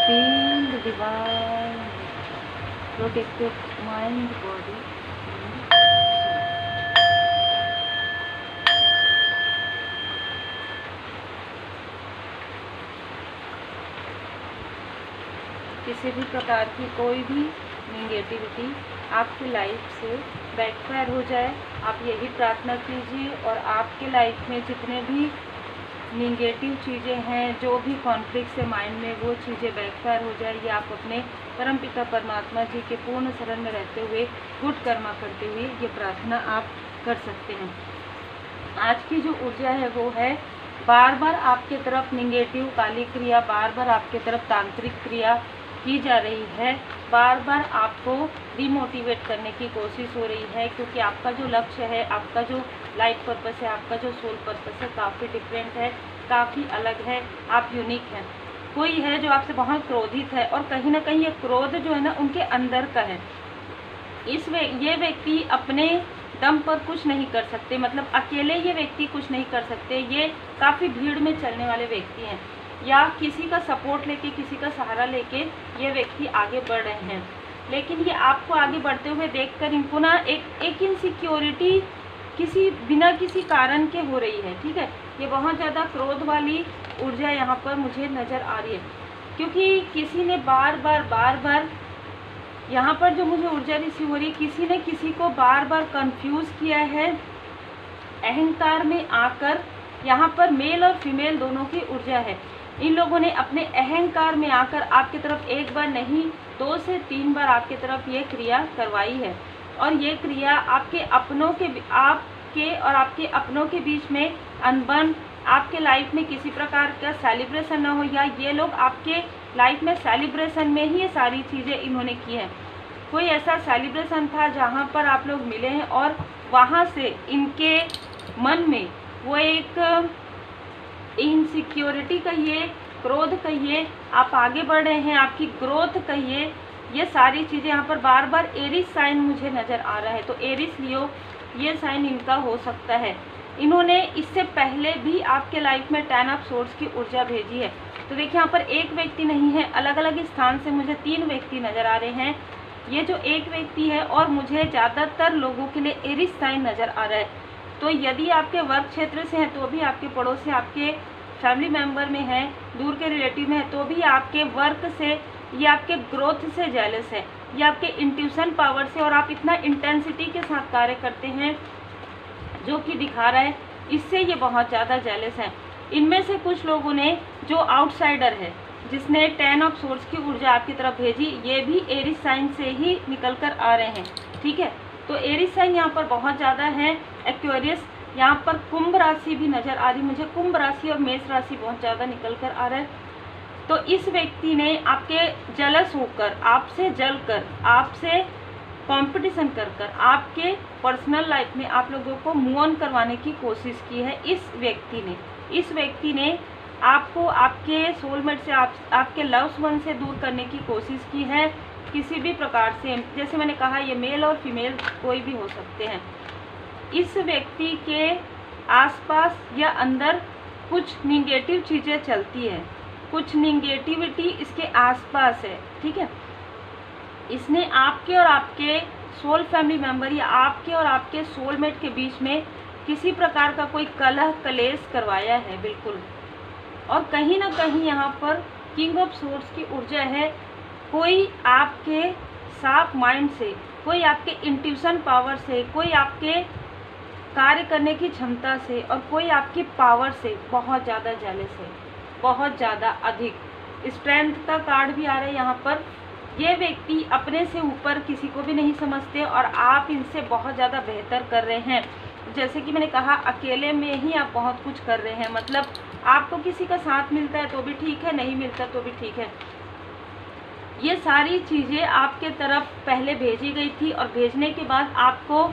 Feel the divine protective mind, body, and soul। किसी भी प्रकार की कोई भी नेगेटिविटी आपकी लाइफ से बैकफायर हो जाए, आप यही प्रार्थना कीजिए और आपके लाइफ में जितने भी निगेटिव चीज़ें हैं, जो भी कॉन्फ्लिक्ट है माइंड में, वो चीज़ें बैकफायर हो जाए। ये आप अपने परमपिता परमात्मा जी के पूर्ण शरण में रहते हुए, गुड कर्मा करते हुए ये प्रार्थना आप कर सकते हैं। आज की जो ऊर्जा है वो है, बार बार आपके तरफ निगेटिव काली क्रिया, बार बार आपके तरफ तांत्रिक क्रिया की जा रही है, बार बार आपको डिमोटिवेट करने की कोशिश हो रही है, क्योंकि आपका जो लक्ष्य है, आपका जो लाइफ पर्पस है, आपका जो सोल पर्पस है, काफ़ी डिफरेंट है, काफ़ी अलग है, आप यूनिक हैं। कोई है जो आपसे बहुत क्रोधित है और कहीं ना कहीं ये क्रोध जो है ना उनके अंदर का है। ये व्यक्ति अपने दम पर कुछ नहीं कर सकते, मतलब अकेले ये व्यक्ति कुछ नहीं कर सकते, ये काफ़ी भीड़ में चलने वाले व्यक्ति हैं, या किसी का सपोर्ट लेके, किसी का सहारा लेके ये व्यक्ति आगे बढ़ रहे हैं। लेकिन ये आपको आगे बढ़ते हुए देखकर इनको ना एक इनसिक्योरिटी बिना किसी कारण के हो रही है। ठीक है, ये बहुत ज़्यादा क्रोध वाली ऊर्जा यहाँ पर मुझे नज़र आ रही है, क्योंकि किसी ने बार बार यहाँ पर जो मुझे ऊर्जा रिसीव हो रही है, किसी ने किसी को बार बार कंफ्यूज किया है अहंकार में आकर। यहाँ पर मेल और फीमेल दोनों की ऊर्जा है। इन लोगों ने अपने अहंकार में आकर आपकी तरफ एक बार नहीं 2 से 3 बार आपकी तरफ ये क्रिया करवाई है, और ये क्रिया आपके और आपके अपनों के बीच में अनबन, आपके लाइफ में किसी प्रकार का सेलिब्रेशन ना हो, या ये लोग आपके लाइफ में सेलिब्रेशन में ही ये सारी चीज़ें इन्होंने की हैं। कोई ऐसा सेलिब्रेशन था जहाँ पर आप लोग मिले हैं और वहाँ से इनके मन में वो एक इनसिक्योरिटी कहिए, क्रोध कहिए, आप आगे बढ़ रहे हैं, आपकी ग्रोथ कहिए, ये सारी चीज़ें यहाँ पर बार बार एरिस साइन मुझे नज़र आ रहा है। तो एरिस लियो ये साइन इनका हो सकता है। इन्होंने इससे पहले भी आपके लाइफ में 10 ऑफ सोर्ड्स की ऊर्जा भेजी है। तो देखिए यहाँ पर एक व्यक्ति नहीं है, अलग अलग स्थान से मुझे 3 व्यक्ति नज़र आ रहे हैं। ये जो एक व्यक्ति है और मुझे ज़्यादातर लोगों के लिए एरिस साइन नज़र आ रहा है। तो यदि आपके वर्क क्षेत्र से हैं तो भी, आपके पड़ोस से, आपके फैमिली मेम्बर में है, दूर के रिलेटिव में है तो भी, आपके वर्क से या आपके ग्रोथ से जेलस है, या आपके इंट्यूशन पावर से, और आप इतना इंटेंसिटी के साथ कार्य करते हैं जो कि दिखा रहा है, इससे ये बहुत ज़्यादा जेलस है। इनमें से कुछ लोगों ने जो आउटसाइडर है, जिसने 10 ऑफ सोर्ड्स की ऊर्जा आपकी तरफ भेजी, ये भी एरिस साइन से ही निकल कर आ रहे हैं। ठीक है, तो एरिस साइन यहाँ पर बहुत ज़्यादा है। एक्वेरियस, यहाँ पर कुंभ राशि भी नज़र आ रही मुझे, कुंभ राशि और मेष राशि बहुत ज़्यादा निकल कर आ रहा है। तो इस व्यक्ति ने आपके जेलस होकर, आपसे जलकर, आपसे कंपटीशन कर कर आपके पर्सनल लाइफ में आप लोगों को मूव ऑन करवाने की कोशिश की है। इस व्यक्ति ने आपको आपके सोलमेट से, आपके लव्ड वन से दूर करने की कोशिश की है किसी भी प्रकार से। जैसे मैंने कहा, ये मेल और फीमेल कोई भी हो सकते हैं। इस व्यक्ति के आसपास या अंदर कुछ निगेटिव चीज़ें चलती है, कुछ निगेटिविटी इसके आसपास है। ठीक है, इसने आपके और आपके सोल फैमिली मेम्बर या आपके और आपके सोलमेट के बीच में किसी प्रकार का कोई कलह कलेश करवाया है, बिल्कुल। और कहीं ना कहीं यहाँ पर किंग ऑफ सोर्ड्स की ऊर्जा है। कोई आपके साफ माइंड से, कोई आपके इंट्यूशन पावर से, कोई आपके कार्य करने की क्षमता से, और कोई आपकी पावर से बहुत ज़्यादा जेलस है, बहुत ज़्यादा अधिक। स्ट्रेंथ का कार्ड भी आ रहा है यहाँ पर। ये व्यक्ति अपने से ऊपर किसी को भी नहीं समझते और आप इनसे बहुत ज़्यादा बेहतर कर रहे हैं। जैसे कि मैंने कहा, अकेले में ही आप बहुत कुछ कर रहे हैं, मतलब आपको किसी का साथ मिलता है तो भी ठीक है, नहीं मिलता तो भी ठीक है। ये सारी चीज़ें आपके तरफ पहले भेजी गई थी, और भेजने के बाद आपको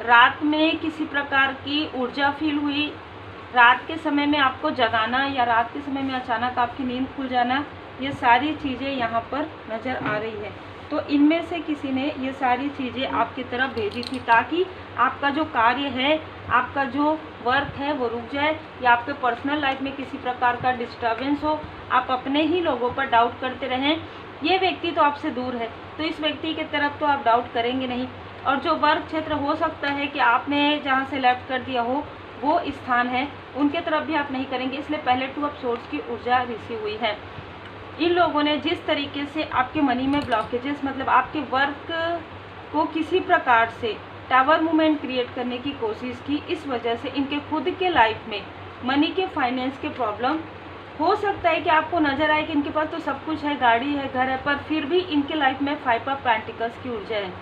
रात में किसी प्रकार की ऊर्जा फील हुई, रात के समय में आपको जगाना, या रात के समय में अचानक आपकी नींद खुल जाना, ये सारी चीज़ें यहाँ पर नज़र आ रही है। तो इनमें से किसी ने ये सारी चीज़ें आपकी तरफ भेजी थी, ताकि आपका जो कार्य है, आपका जो वर्क है वो रुक जाए, या आपके पर्सनल लाइफ में किसी प्रकार का डिस्टर्बेंस हो, आप अपने ही लोगों पर डाउट करते रहें। ये व्यक्ति तो आपसे दूर है, तो इस व्यक्ति की तरफ तो आप डाउट करेंगे नहीं। और जो वर्क क्षेत्र हो सकता है कि आपने जहाँ से लेफ्ट कर दिया हो वो स्थान है, उनके तरफ भी आप नहीं करेंगे। इसलिए पहले टू ऑफ सोर्ड्स की ऊर्जा रिसीव हुई है। इन लोगों ने जिस तरीके से आपके मनी में ब्लॉकेजेस, मतलब आपके वर्क को किसी प्रकार से टावर मूवमेंट क्रिएट करने की कोशिश की, इस वजह से इनके खुद के लाइफ में मनी के फाइनेंस के प्रॉब्लम हो सकता है कि आपको नजर आए कि इनके पास तो सब कुछ है, गाड़ी है, घर है, पर फिर भी इनके लाइफ में 5 ऑफ पेंटिकल्स की ऊर्जा है।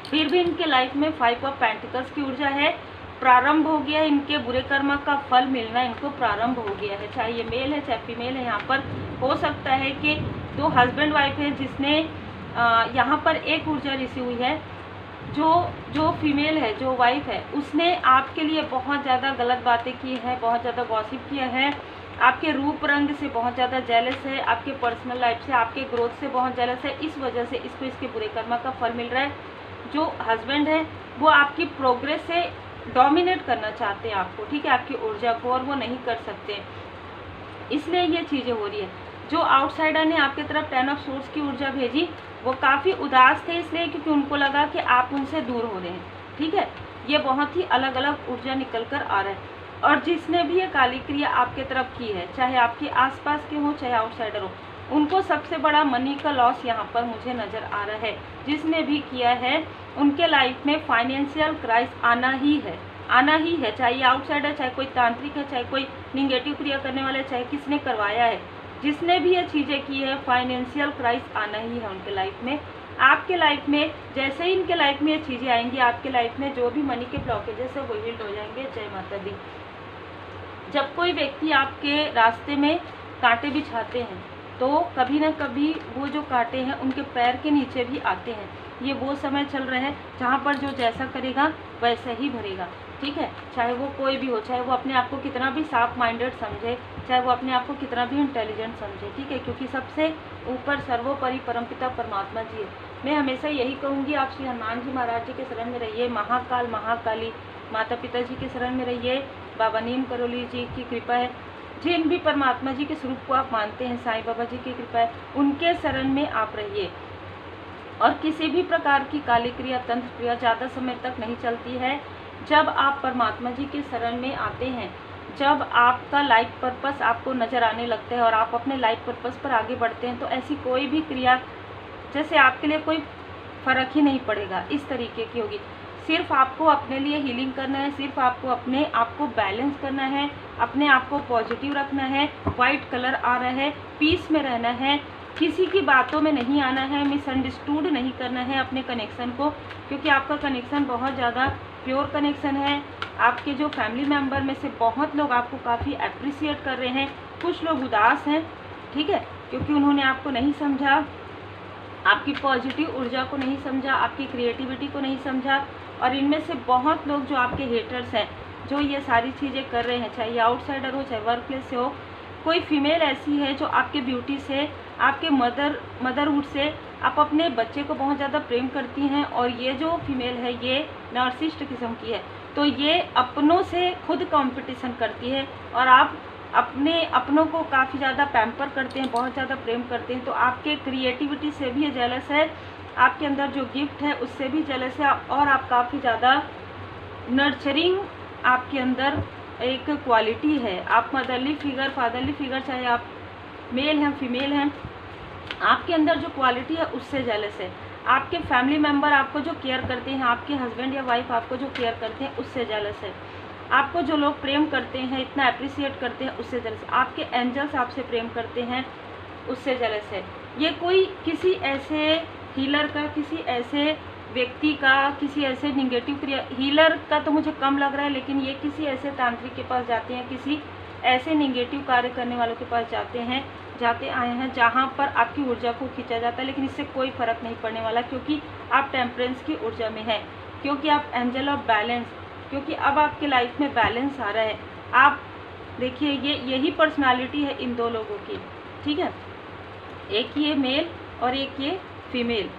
फिर भी इनके लाइफ में 5 ऑफ पेंटिकल्स की ऊर्जा है। प्रारंभ हो गया है, इनके बुरे कर्म का फल मिलना इनको प्रारंभ हो गया है। चाहे ये मेल है चाहे फीमेल है, यहाँ पर हो सकता है कि 2 हस्बैंड वाइफ है, जिसने यहाँ पर एक ऊर्जा रिसीव हुई है। जो फीमेल है, जो वाइफ है, उसने आपके लिए बहुत ज़्यादा गलत बातें की है, बहुत ज़्यादा गॉसिप किया है, आपके रूप रंग से बहुत ज़्यादा जेलस है, आपके पर्सनल लाइफ से, आपके ग्रोथ से बहुत जेलस है। इस वजह से इसको इसके बुरे कर्म का फल मिल रहा है। जो हस्बैंड है वो आपकी प्रोग्रेस से डोमिनेट करना चाहते हैं आपको, ठीक है, आपकी ऊर्जा को, और वो नहीं कर सकते, इसलिए ये चीज़ें हो रही है। जो आउटसाइडर ने आपकी तरफ 10 ऑफ सोर्ड्स की ऊर्जा भेजी, वो काफ़ी उदास थे, इसलिए क्योंकि उनको लगा कि आप उनसे दूर हो रहे हैं, ठीक है। ये बहुत ही अलग अलग ऊर्जा निकल कर आ रहा है। और जिसने भी ये काली क्रिया आपके तरफ की है, चाहे आपके आसपास के हो चाहे आउटसाइडर हो, उनको सबसे बड़ा मनी का लॉस यहाँ पर मुझे नज़र आ रहा है। जिसने भी किया है उनके लाइफ में फाइनेंशियल क्राइसिस आना ही है, आना ही है। चाहे ये आउटसाइडर, चाहे कोई तांत्रिक है, चाहे कोई निगेटिव क्रिया करने वाला है, चाहे किसने करवाया है, जिसने भी ये चीज़ें की है, फाइनेंशियल क्राइसिस आना ही है उनके लाइफ में। आपके लाइफ में जैसे ही इनके लाइफ में ये चीज़ें आएंगी, आपके लाइफ में जो भी मनी के ब्लॉकेजेस है वो हील्ड हो जाएंगे। जय माता दी। जब कोई व्यक्ति आपके रास्ते में कांटे बिछाते हैं, तो कभी ना कभी वो जो कांटे हैं उनके पैर के नीचे भी आते हैं। ये वो समय चल रहा है जहाँ पर जो जैसा करेगा वैसा ही भरेगा, ठीक है। चाहे वो कोई भी हो, चाहे वो अपने आप को कितना भी शार्प माइंडेड समझे, चाहे वो अपने आप को कितना भी इंटेलिजेंट समझे, ठीक है, क्योंकि सबसे ऊपर सर्वोपरि परमपिता परमात्मा जी है। मैं हमेशा यही कहूँगी, आप श्री हनुमान जी महाराज जी के शरण में रहिए, महाकाल महाकाली माता पिता जी के शरण में रहिए, बाबा नीम करोली जी की कृपा है, जिन भी परमात्मा जी के स्वरूप को आप मानते हैं, साईं बाबा जी की कृपा है, उनके शरण में आप रहिए। और किसी भी प्रकार की काली क्रिया, तंत्र क्रिया ज़्यादा समय तक नहीं चलती है। जब आप परमात्मा जी के शरण में आते हैं, जब आपका लाइफ पर्पस आपको नज़र आने लगता है और आप अपने लाइफ पर्पस पर आगे बढ़ते हैं, तो ऐसी कोई भी क्रिया जैसे आपके लिए कोई फ़र्क ही नहीं पड़ेगा, इस तरीके की होगी। सिर्फ आपको अपने लिए हीलिंग करना है, सिर्फ आपको अपने आप को बैलेंस करना है, अपने आप को पॉजिटिव रखना है, वाइट कलर आ रहा है, पीस में रहना है, किसी की बातों में नहीं आना है, मिसअंडरस्टूड नहीं करना है अपने कनेक्शन को, क्योंकि आपका कनेक्शन बहुत ज़्यादा प्योर कनेक्शन है। आपके जो फैमिली मेम्बर में से बहुत लोग आपको काफ़ी अप्रिसिएट कर रहे हैं, कुछ लोग उदास हैं, ठीक है, क्योंकि उन्होंने आपको नहीं समझा, आपकी पॉजिटिव ऊर्जा को नहीं समझा, आपकी क्रिएटिविटी को नहीं समझा। और इनमें से बहुत लोग जो आपके हेटर्स हैं, जो ये सारी चीज़ें कर रहे हैं, चाहे ये आउटसाइडर हो चाहे वर्क प्लेस से हो, कोई फीमेल ऐसी है जो आपके ब्यूटी से, आपके मदरहुड से, आप अपने बच्चे को बहुत ज़्यादा प्रेम करती हैं। और ये जो फीमेल है ये नार्सिसिस्ट किस्म की है, तो ये अपनों से खुद कंपटीशन करती है और आप अपनों को काफ़ी ज़्यादा पैम्पर करते हैं, बहुत ज़्यादा प्रेम करते हैं। तो आपके क्रिएटिविटी से भी ये जेलस है, आपके अंदर जो गिफ्ट है उससे भी जेलस है, और आप काफ़ी ज़्यादा नर्चरिंग आपके अंदर एक क्वालिटी है। आप मदरली फिगर, फादरली फिगर, चाहे आप मेल हैं फीमेल हैं, आपके अंदर जो क्वालिटी है उससे जेलस है। आपके फैमिली मेम्बर आपको जो केयर करते हैं, आपके हस्बैंड या वाइफ आपको जो केयर करते हैं उससे जेलस है। आपको जो लोग प्रेम करते हैं, इतना अप्रिसिएट करते हैं, उससे जेलस है। आपके एंजल्स आपसे प्रेम करते हैं, उससे जेलस है। ये कोई किसी ऐसे हीलर का, किसी ऐसे व्यक्ति का, किसी ऐसे निगेटिव क्रिया, हीलर का तो मुझे कम लग रहा है, लेकिन ये किसी ऐसे तांत्रिक के पास जाते हैं, किसी ऐसे निगेटिव कार्य करने वालों के पास जाते आए हैं जहाँ पर आपकी ऊर्जा को खींचा जाता है। लेकिन इससे कोई फ़र्क नहीं पड़ने वाला, क्योंकि आप टेम्परेंस की ऊर्जा में हैं, क्योंकि आप एंजल ऑफ बैलेंस, क्योंकि अब आपके लाइफ में बैलेंस आ रहा है। आप देखिए, यही पर्सनालिटी है इन दो लोगों की, ठीक है, एक ये मेल और एक ये फीमेल।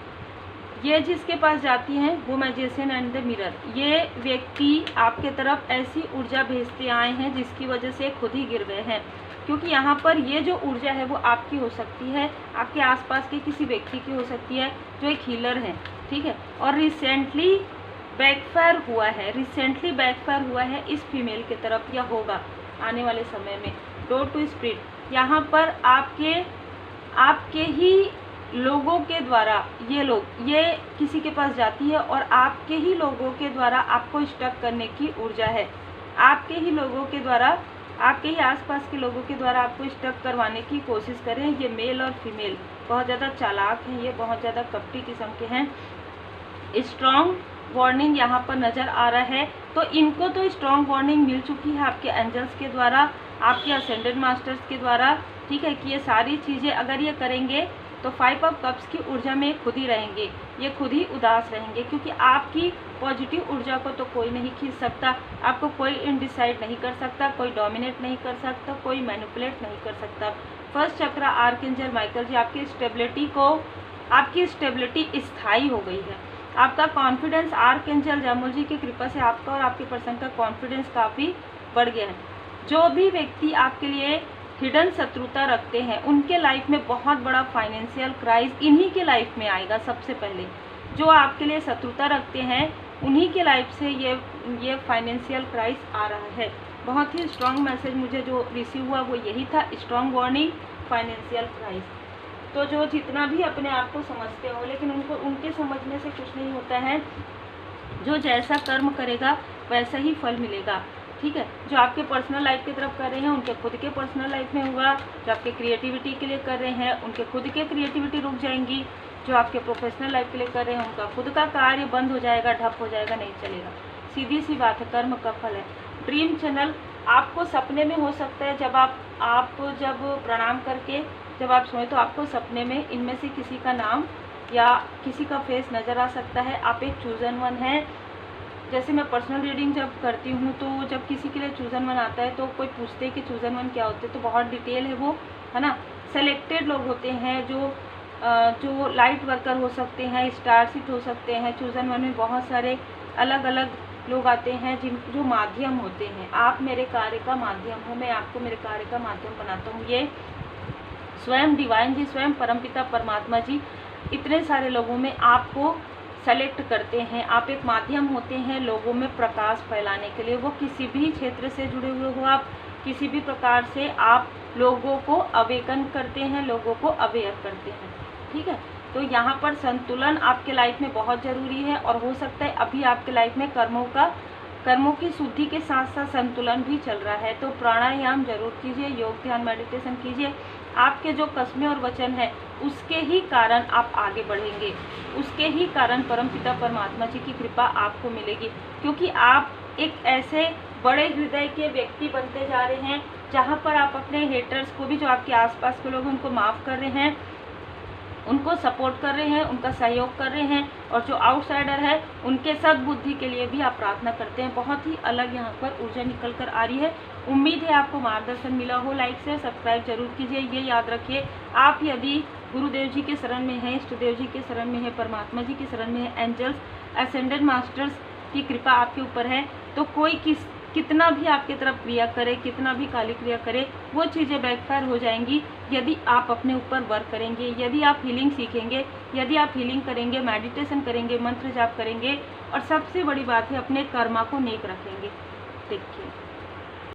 ये जिसके पास जाती हैं वो मैजिशियन एंड द मिरर, ये व्यक्ति आपके तरफ ऐसी ऊर्जा भेजते आए हैं जिसकी वजह से खुद ही गिर गए हैं, क्योंकि यहाँ पर ये जो ऊर्जा है वो आपकी हो सकती है, आपके आसपास के किसी व्यक्ति की हो सकती है जो एक हीलर है, ठीक है। और रिसेंटली बैकफायर हुआ है इस फीमेल के तरफ, या होगा आने वाले समय में। डोर टू स्प्रिट, यहाँ पर आपके ही लोगों के द्वारा ये किसी के पास जाती है और आपके ही लोगों के द्वारा आपको स्टक करने की ऊर्जा है, आपके ही लोगों के द्वारा, आपके ही आसपास के लोगों के द्वारा आपको स्टक करवाने की कोशिश करें। ये मेल और फीमेल बहुत ज़्यादा चालाक हैं, ये बहुत ज़्यादा कपटी किस्म के हैं। स्ट्रॉन्ग वार्निंग यहाँ पर नज़र आ रहा है, तो इनको तो स्ट्रॉन्ग वार्निंग मिल चुकी है आपके एंजल्स के द्वारा, आपके असेंडेड मास्टर्स के द्वारा, ठीक है, कि ये सारी चीज़ें अगर ये करेंगे तो 5 ऑफ कप्स की ऊर्जा में खुद ही रहेंगे, ये खुद ही उदास रहेंगे, क्योंकि आपकी पॉजिटिव ऊर्जा को तो कोई नहीं खींच सकता, आपको कोई इनडिसाइड नहीं कर सकता, कोई डोमिनेट नहीं कर सकता, कोई मैनिपुलेट नहीं कर सकता। फर्स्ट चक्र आर्कएंजल माइकल जी, आपकी स्टेबिलिटी स्थायी हो गई है, आपका कॉन्फिडेंस आर्कएंजल जमुल जी की कृपा से आपका और आपके पर्सन का कॉन्फिडेंस काफ़ी बढ़ गया है। जो भी व्यक्ति आपके लिए हिडन शत्रुता रखते हैं उनके लाइफ में बहुत बड़ा फाइनेंशियल क्राइस इन्हीं के लाइफ में आएगा। सबसे पहले जो आपके लिए शत्रुता रखते हैं उन्हीं के लाइफ से ये फाइनेंशियल क्राइस आ रहा है। बहुत ही स्ट्रॉन्ग मैसेज मुझे जो रिसीव हुआ वो यही था, स्ट्रॉन्ग वार्निंग, फाइनेंशियल क्राइस। तो जो जितना भी अपने आप को समझते हो, लेकिन उनके समझने से कुछ नहीं होता है, जो जैसा कर्म करेगा वैसा ही फल मिलेगा, ठीक है। जो आपके पर्सनल लाइफ की तरफ कर रहे हैं उनके खुद के पर्सनल लाइफ में होगा, जो आपके क्रिएटिविटी के लिए कर रहे हैं उनके खुद के क्रिएटिविटी रुक जाएंगी, जो आपके प्रोफेशनल लाइफ के लिए कर रहे हैं उनका खुद का कार्य बंद हो जाएगा, ठप हो जाएगा, नहीं चलेगा। सीधी सी बात है, कर्म का फल है। ड्रीम चैनल आपको सपने में हो सकता है, जब प्रणाम करके जब आप सोएं तो आपको सपने में इनमें से किसी का नाम या किसी का फेस नज़र आ सकता है। आप एक चूजन वन हैं। जैसे मैं पर्सनल रीडिंग जब करती हूँ तो जब किसी के लिए चूजन वन आता है तो कोई पूछते हैं कि चूजन वन क्या होते हैं, तो बहुत डिटेल है वो, है ना। सेलेक्टेड लोग होते हैं जो लाइट वर्कर हो सकते हैं, स्टार सीट हो सकते हैं। चूजन वन में बहुत सारे अलग अलग लोग आते हैं जो माध्यम होते हैं। आप मेरे कार्य का माध्यम हो, मैं आपको मेरे कार्य का माध्यम बनाता हूँ। ये स्वयं डिवाइन जी, स्वयं परमपिता परमात्मा जी इतने सारे लोगों में आपको सेलेक्ट करते हैं। आप एक माध्यम होते हैं लोगों में प्रकाश फैलाने के लिए। वो किसी भी क्षेत्र से जुड़े हुए हो, आप किसी भी प्रकार से आप लोगों को अवेकन करते हैं, लोगों को अवेयर करते हैं, ठीक है। तो यहाँ पर संतुलन आपके लाइफ में बहुत ज़रूरी है, और हो सकता है अभी आपके लाइफ में कर्मों की शुद्धि के साथ साथ संतुलन भी चल रहा है। तो प्राणायाम जरूर कीजिए, योग ध्यान मेडिटेशन कीजिए। आपके जो कस्में और वचन है उसके ही कारण आप आगे बढ़ेंगे, उसके ही कारण परमपिता परमात्मा जी की कृपा आपको मिलेगी, क्योंकि आप एक ऐसे बड़े हृदय के व्यक्ति बनते जा रहे हैं जहाँ पर आप अपने हेटर्स को भी, जो आपके आसपास के लोग हैं उनको माफ़ कर रहे हैं, उनको सपोर्ट कर रहे हैं, उनका सहयोग कर रहे हैं, और जो आउटसाइडर है उनके सद्बुद्धि के लिए भी आप प्रार्थना करते हैं। बहुत ही अलग यहाँ पर ऊर्जा निकल कर आ रही है। उम्मीद है आपको मार्गदर्शन मिला हो। लाइक से सब्सक्राइब जरूर कीजिए। ये याद रखिए, आप यदि गुरुदेव जी के शरण में हैं, इष्ट देव जी के शरण में है, परमात्मा जी के शरण में है, एंजल्स असेंडेड मास्टर्स की कृपा आपके ऊपर है, तो कोई कितना भी आपकी तरफ क्रिया करे, कितना भी काली क्रिया करे, वो चीज़ें बैकफायर हो जाएंगी यदि आप अपने ऊपर वर्क करेंगे, यदि आप हीलिंग सीखेंगे, यदि आप हीलिंग करेंगे, मेडिटेशन करेंगे, मंत्र जाप करेंगे, और सबसे बड़ी बात है अपने कर्मा को नेक रखेंगे। देखिए।